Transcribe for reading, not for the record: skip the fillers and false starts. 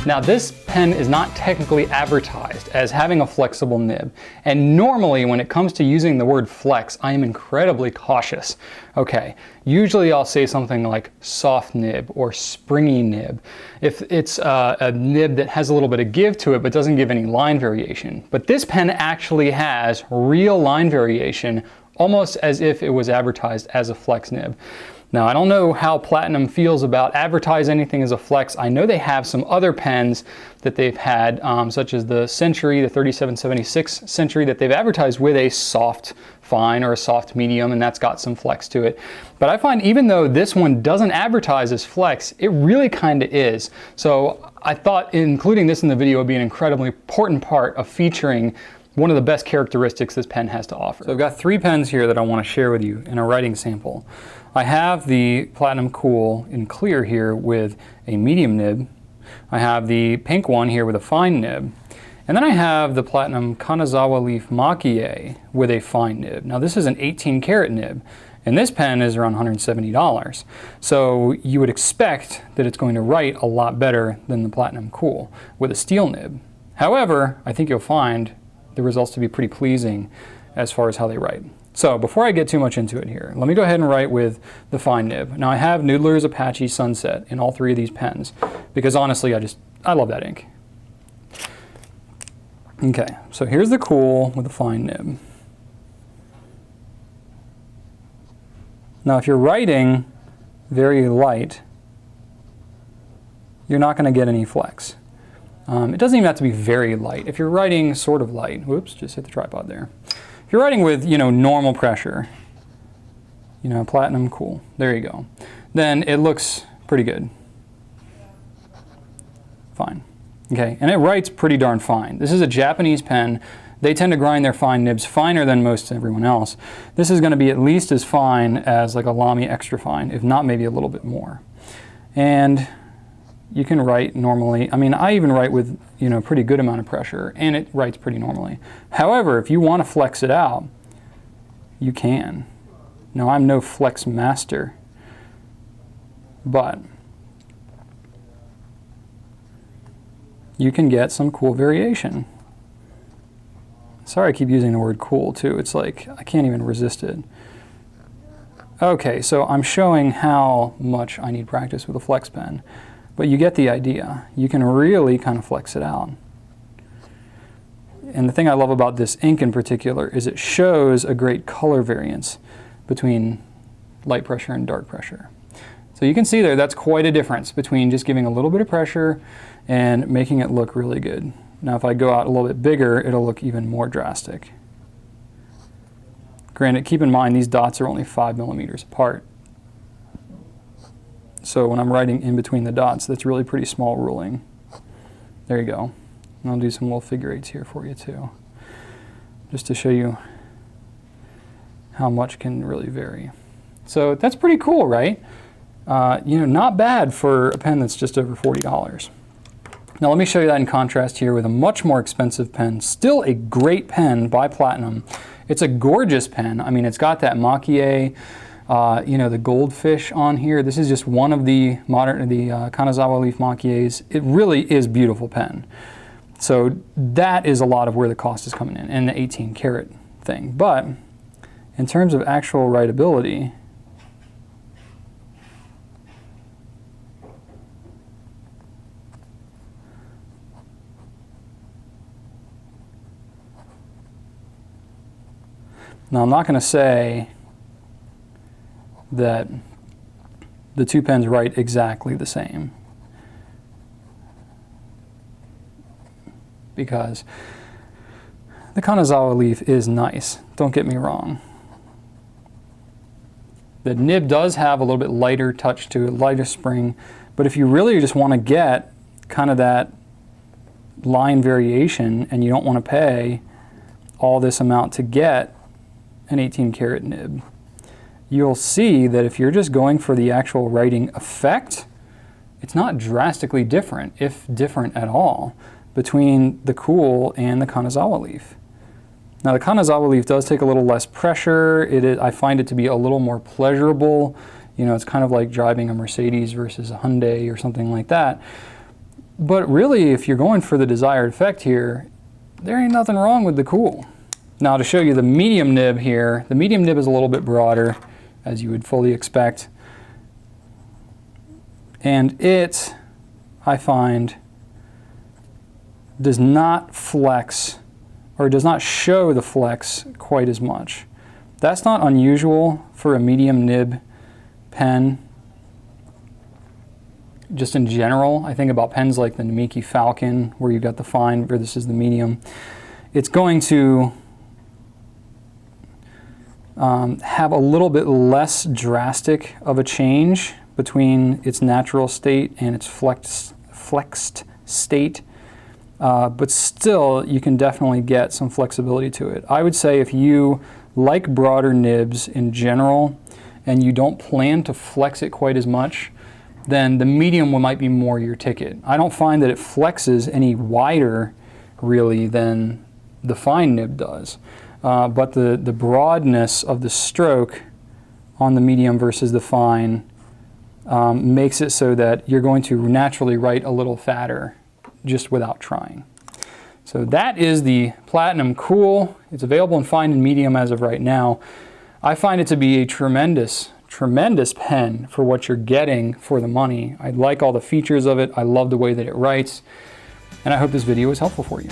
Now this pen is not technically advertised as having a flexible nib, and normally when it comes to using the word flex, I am incredibly cautious. Okay, usually I'll say something like soft nib or springy nib if it's a nib that has a little bit of give to it but doesn't give any line variation. But this pen actually has real line variation, almost as if it was advertised as a flex nib. Now, I don't know how Platinum feels about advertise anything as a flex. I know they have some other pens that they've had, such as the Century, the 3776 Century, that they've advertised with a soft fine or a soft medium, and that's got some flex to it. But I find even though this one doesn't advertise as flex, it really kind of is. So I thought including this in the video would be an incredibly important part of featuring one of the best characteristics this pen has to offer. So I've got 3 pens here that I want to share with you in a writing sample. I have the Platinum Cool in clear here with a medium nib. I have the pink one here with a fine nib. And then I have the Platinum Kanazawa Leaf Maki-e with a fine nib. Now this is an 18 karat nib, and this pen is around $170. So you would expect that it's going to write a lot better than the Platinum Cool with a steel nib. However, I think you'll find the results to be pretty pleasing as far as how they write. So before I get too much into it here, let me go ahead and write with the fine nib. Now I have Noodler's Apache Sunset in all 3 of these pens because honestly I love that ink. Okay, so here's the Cool with the fine nib. Now if you're writing very light, you're not going to get any flex. It doesn't even have to be very light. If you're writing sort of light, whoops, just hit the tripod there. If you're writing with, normal pressure, Platinum Cool, there you go, then it looks pretty good. Fine. Okay, and it writes pretty darn fine. This is a Japanese pen. They tend to grind their fine nibs finer than most everyone else. This is going to be at least as fine as like a Lamy Extra Fine, if not maybe a little bit more. And you can write normally. I mean, I even write with, a pretty good amount of pressure, and it writes pretty normally. However, if you want to flex it out, you can. Now, I'm no flex master, but you can get some cool variation. Sorry, I keep using the word cool too. It's like, I can't even resist it. Okay, so I'm showing how much I need practice with a flex pen. But you get the idea. You can really kind of flex it out. And the thing I love about this ink in particular is it shows a great color variance between light pressure and dark pressure. So you can see there, that's quite a difference between just giving a little bit of pressure and making it look really good. Now if I go out a little bit bigger, it'll look even more drastic. Granted, keep in mind these dots are only 5 millimeters apart. So when I'm writing in between the dots, that's really pretty small ruling. There you go. And I'll do some little figure eights here for you too, just to show you how much can really vary. So that's pretty cool, right? Not bad for a pen that's just over $40. Now let me show you that in contrast here with a much more expensive pen. Still a great pen by Platinum. It's a gorgeous pen. I mean, it's got that Maki-e, the goldfish on here. This is just one of the Kanazawa Leaf Maki-e's. It really is a beautiful pen. So that is a lot of where the cost is coming in, and the 18 karat thing. But in terms of actual writability, now I'm not going to say that the 2 pens write exactly the same, because the Kanazawa Leaf is nice, don't get me wrong. The nib does have a little bit lighter touch to it, lighter spring, but if you really just want to get kind of that line variation and you don't want to pay all this amount to get an 18 karat nib, you'll see that if you're just going for the actual writing effect, it's not drastically different, if different at all, between the Cool and the Kanazawa Leaf. Now the Kanazawa Leaf does take a little less pressure. I find it to be a little more pleasurable. It's kind of like driving a Mercedes versus a Hyundai or something like that. But really, if you're going for the desired effect here, there ain't nothing wrong with the Cool. Now to show you the medium nib here, the medium nib is a little bit broader, as you would fully expect. And it, I find, does not flex, or does not show the flex quite as much. That's not unusual for a medium nib pen. Just in general, I think about pens like the Namiki Falcon, where you've got the fine, or this is the medium. It's going to have a little bit less drastic of a change between its natural state and its flexed state. But still, you can definitely get some flexibility to it. I would say if you like broader nibs in general, and you don't plan to flex it quite as much, then the medium might be more your ticket. I don't find that it flexes any wider, really, than the fine nib does. But the broadness of the stroke on the medium versus the fine makes it so that you're going to naturally write a little fatter just without trying. So that is the Platinum Cool. It's available in fine and medium as of right now. I find it to be a tremendous pen for what you're getting for the money. I like all the features of it. I love the way that it writes. And I hope this video was helpful for you.